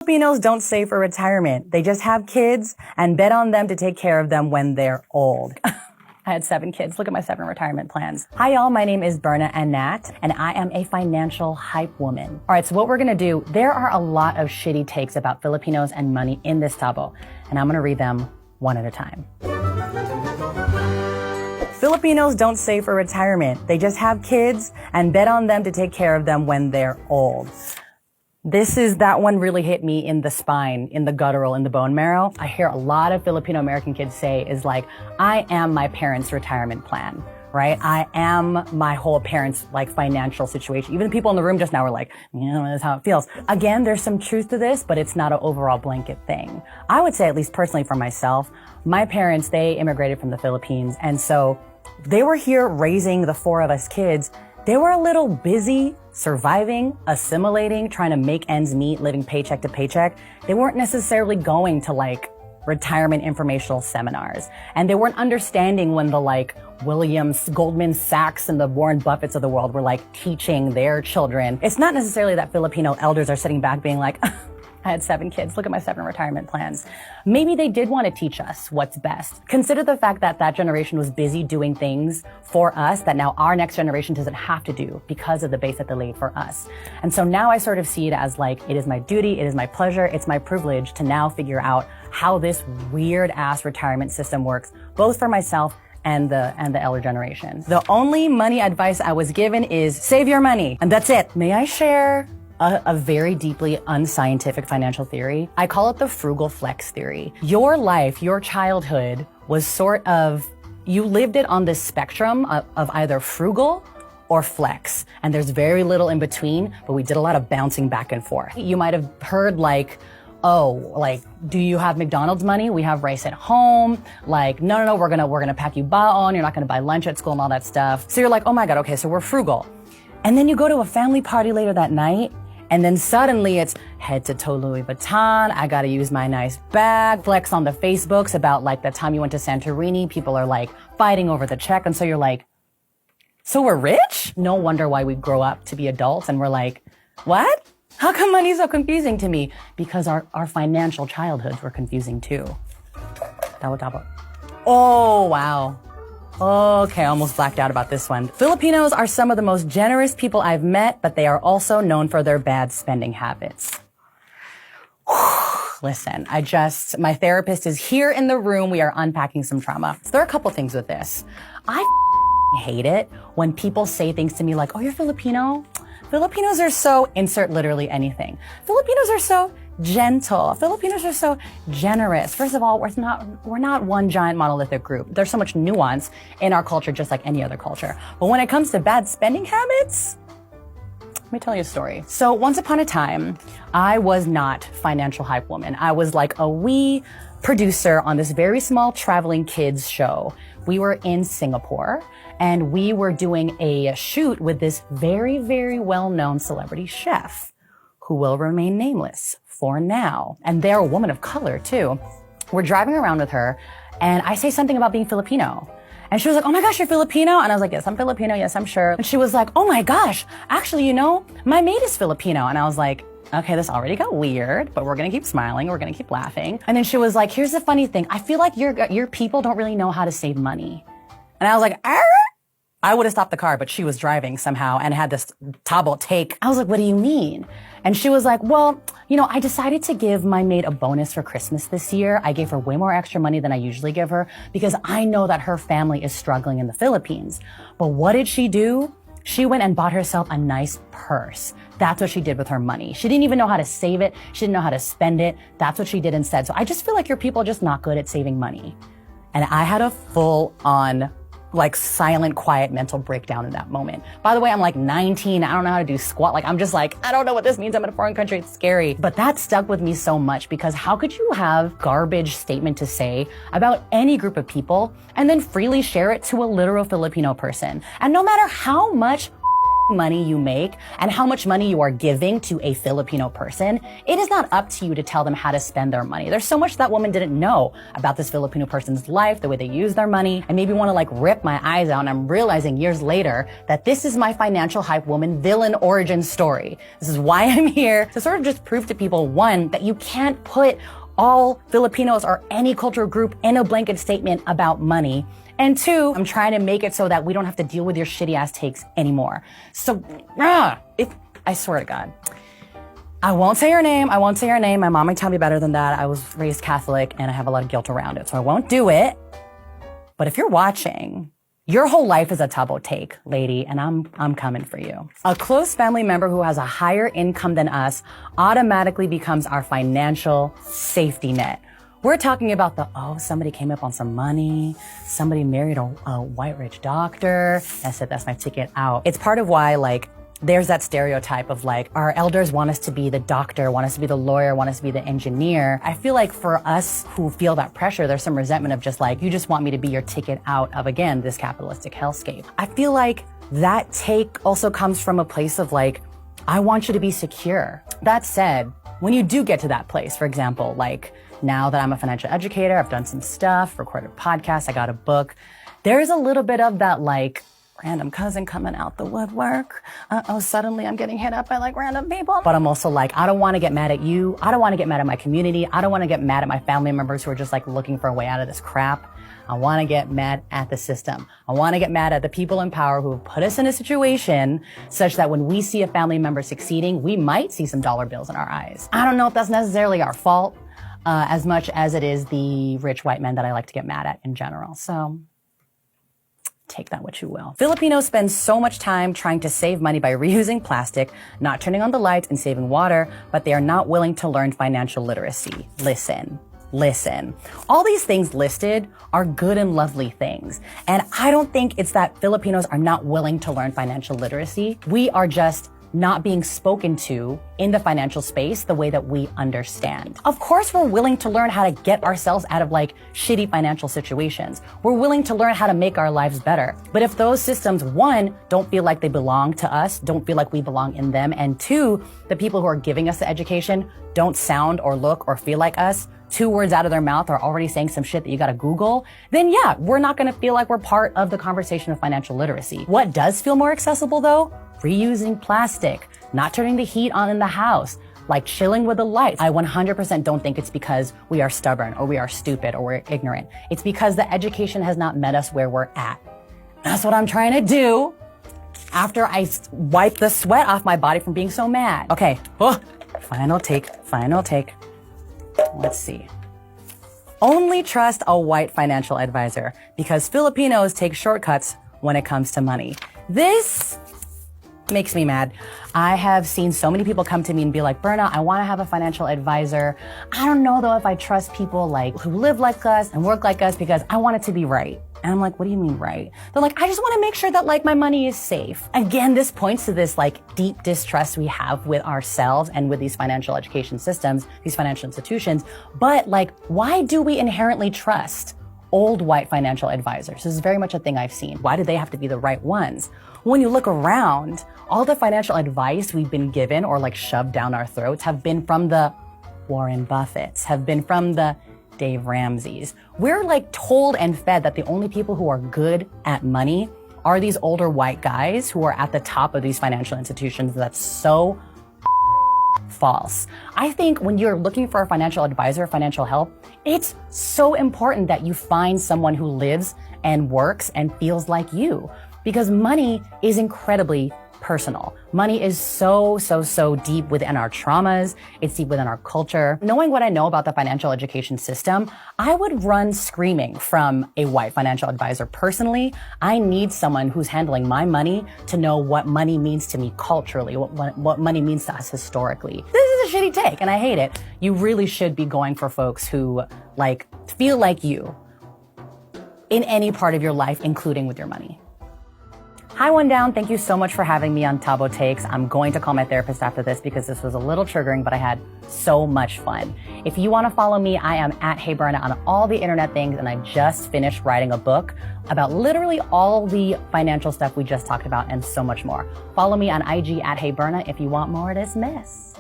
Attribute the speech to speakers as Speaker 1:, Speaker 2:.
Speaker 1: Filipinos don't save for retirement. They just have kids and bet on them to take care of them when they're old. I had 7 kids. Look at my 7 retirement plans. Hi, y'all. My name is Berna and Nat, and I am a financial hype woman. All right, so what we're going to do, there are a lot of shitty takes about Filipinos and money in this tabo, and I'm going to read them one at a time. Filipinos don't save for retirement. They just have kids and bet on them to take care of them when they're old. That one really hit me in the spine, in the guttural, in the bone marrow. I hear a lot of Filipino American kids say is like, I am my parents' retirement plan, right? I am my whole parents' like financial situation. Even the people in the room just now were like, that's how it feels. Again, there's some truth to this, but it's not an overall blanket thing. I would say, at least personally for myself, my parents, they immigrated from the Philippines. And so they were here raising the 4 of us kids. They were a little busy surviving, assimilating, trying to make ends meet, living paycheck to paycheck. They weren't necessarily going to like retirement informational seminars. And they weren't understanding when the like Williams, Goldman Sachs and the Warren Buffetts of the world were like teaching their children. It's not necessarily that Filipino elders are sitting back being like, I had 7 kids. Look at my 7 retirement plans. Maybe they did want to teach us what's best. Consider the fact that that generation was busy doing things for us that now our next generation doesn't have to do because of the base that they laid for us. And so now I sort of see it as like, it is my duty, it is my pleasure, it's my privilege to now figure out how this weird ass retirement system works, both for myself and the elder generation. The only money advice I was given is save your money, and that's it. May I share a very deeply unscientific financial theory? I call it the frugal flex theory. Your life, your childhood was sort of, you lived it on this spectrum of either frugal or flex. And there's very little in between, but we did a lot of bouncing back and forth. You might have heard like, oh, like, do you have McDonald's money? We have rice at home. Like, no, we're gonna pack you baon. You're not gonna buy lunch at school and all that stuff. So you're like, oh my God, okay, so we're frugal. And then you go to a family party later that night, and then suddenly it's head to toe Louis Vuitton. I gotta use my nice bag. Flex on the Facebooks about like the time you went to Santorini. People are like fighting over the check. And so you're like, so we're rich? No wonder why we grow up to be adults and we're like, what? How come money's so confusing to me? Because our financial childhoods were confusing too. Tabo. Oh, wow. Okay, I almost blacked out about this one. Filipinos are some of the most generous people I've met, but they are also known for their bad spending habits. Listen, my therapist is here in the room. We are unpacking some trauma. So there are a couple things with this. I hate it when people say things to me like, oh, you're Filipino? Filipinos are so, insert literally anything. Filipinos are so gentle. Filipinos are so generous. First of all, we're not one giant monolithic group. There's so much nuance in our culture, just like any other culture. But when it comes to bad spending habits, let me tell you a story. So once upon a time, I was not financial hype woman. I was like a wee producer on this very small traveling kids show. We were in Singapore and we were doing a shoot with this very, very well-known celebrity chef who will remain nameless for now. And they're a woman of color too. We're driving around with her and I say something about being Filipino. And she was like, oh my gosh, you're Filipino? And I was like, yes, I'm Filipino. Yes, I'm sure. And she was like, oh my gosh, actually, my maid is Filipino. And I was like, okay, this already got weird, but we're going to keep smiling. We're going to keep laughing. And then she was like, here's the funny thing. I feel like your people don't really know how to save money. And I was like, I would have stopped the car, but she was driving somehow and had this tabo take. I was like, what do you mean? And she was like, well, I decided to give my maid a bonus for Christmas this year. I gave her way more extra money than I usually give her because I know that her family is struggling in the Philippines. But what did she do? She went and bought herself a nice purse. That's what she did with her money. She didn't even know how to save it. She didn't know how to spend it. That's what she did instead. So I just feel like your people are just not good at saving money. And I had a full on silent, quiet mental breakdown in that moment. By the way, I'm like 19. I don't know how to do squat. I'm just like, I don't know what this means. I'm in a foreign country. It's scary. But that stuck with me so much because how could you have garbage statement to say about any group of people and then freely share it to a literal Filipino person? And no matter how much money you make and how much money you are giving to a Filipino person, it is not up to you to tell them how to spend their money. There's so much that woman didn't know about this Filipino person's life, the way they use their money. I maybe want to like rip my eyes out, and I'm realizing years later that this is my financial hype woman villain origin story. This is why I'm here, to sort of just prove to people, one, that you can't put all Filipinos or any cultural group in a blanket statement about money. And two, I'm trying to make it so that we don't have to deal with your shitty ass takes anymore. So, I swear to God, I won't say your name. I won't say your name. My mom might tell me better than that. I was raised Catholic and I have a lot of guilt around it. So I won't do it. But if you're watching, your whole life is a tabo take, lady, and I'm coming for you. A close family member who has a higher income than us automatically becomes our financial safety net. We're talking about somebody came up on some money, somebody married a white rich doctor, and said, that's my ticket out. It's part of why, like, there's that stereotype of like, our elders want us to be the doctor, want us to be the lawyer, want us to be the engineer. I feel like for us who feel that pressure, there's some resentment of just like, you just want me to be your ticket out of, again, this capitalistic hellscape. I feel like that take also comes from a place of like, I want you to be secure. That said, when you do get to that place, for example, like now that I'm a financial educator, I've done some stuff, recorded podcasts, I got a book, there's a little bit of that like, random cousin coming out the woodwork. Suddenly I'm getting hit up by like random people. But I'm also like, I don't want to get mad at you. I don't want to get mad at my community. I don't want to get mad at my family members who are just like looking for a way out of this crap. I want to get mad at the system. I want to get mad at the people in power who have put us in a situation such that when we see a family member succeeding, we might see some dollar bills in our eyes. I don't know if that's necessarily our fault, as much as it is the rich white men that I like to get mad at in general. So take that what you will. Filipinos spend so much time trying to save money by reusing plastic, not turning on the lights, and saving water, but they are not willing to learn financial literacy. Listen. All these things listed are good and lovely things. And I don't think it's that Filipinos are not willing to learn financial literacy. We are just not being spoken to in the financial space the way that we understand. Of course, we're willing to learn how to get ourselves out of like shitty financial situations. We're willing to learn how to make our lives better. But if those systems, one, don't feel like they belong to us, don't feel like we belong in them, and two, the people who are giving us the education don't sound or look or feel like us, 2 words out of their mouth are already saying some shit that you gotta Google, then yeah, we're not gonna feel like we're part of the conversation of financial literacy. What does feel more accessible though? Reusing plastic, not turning the heat on in the house, like chilling with the lights. I 100% don't think it's because we are stubborn or we are stupid or we're ignorant. It's because the education has not met us where we're at. That's what I'm trying to do after I wipe the sweat off my body from being so mad. Okay, final take. Let's see. Only trust a white financial advisor because Filipinos take shortcuts when it comes to money. This makes me mad. I have seen so many people come to me and be like, Berna, I want to have a financial advisor. I don't know though if I trust people like who live like us and work like us because I want it to be right. And I'm like, what do you mean right? They're like, I just want to make sure that like my money is safe. Again, this points to this like deep distrust we have with ourselves and with these financial education systems, these financial institutions. But like, why do we inherently trust old white financial advisors? This is very much a thing I've seen. Why do they have to be the right ones? When you look around, all the financial advice we've been given or like shoved down our throats have been from the Warren Buffetts, have been from the Dave Ramseys. We're like told and fed that the only people who are good at money are these older white guys who are at the top of these financial institutions. That's so false. I think when you're looking for a financial advisor, financial help, it's so important that you find someone who lives and works and feels like you, because money is incredibly personal. Money is so deep within our traumas. It's deep within our culture. Knowing what I know about the financial education system, I would run screaming from a white financial advisor. Personally, I need someone who's handling my money to know what money means to me culturally, what money means to us historically. This is a shitty take and I hate it. You really should be going for folks who like feel like you in any part of your life, including with your money. Hi, One Down. Thank you so much for having me on Tabo Takes. I'm going to call my therapist after this because this was a little triggering, but I had so much fun. If you want to follow me, I am at Hey Berna on all the internet things, and I just finished writing a book about literally all the financial stuff we just talked about and so much more. Follow me on IG at Hey Berna if you want more of this mess.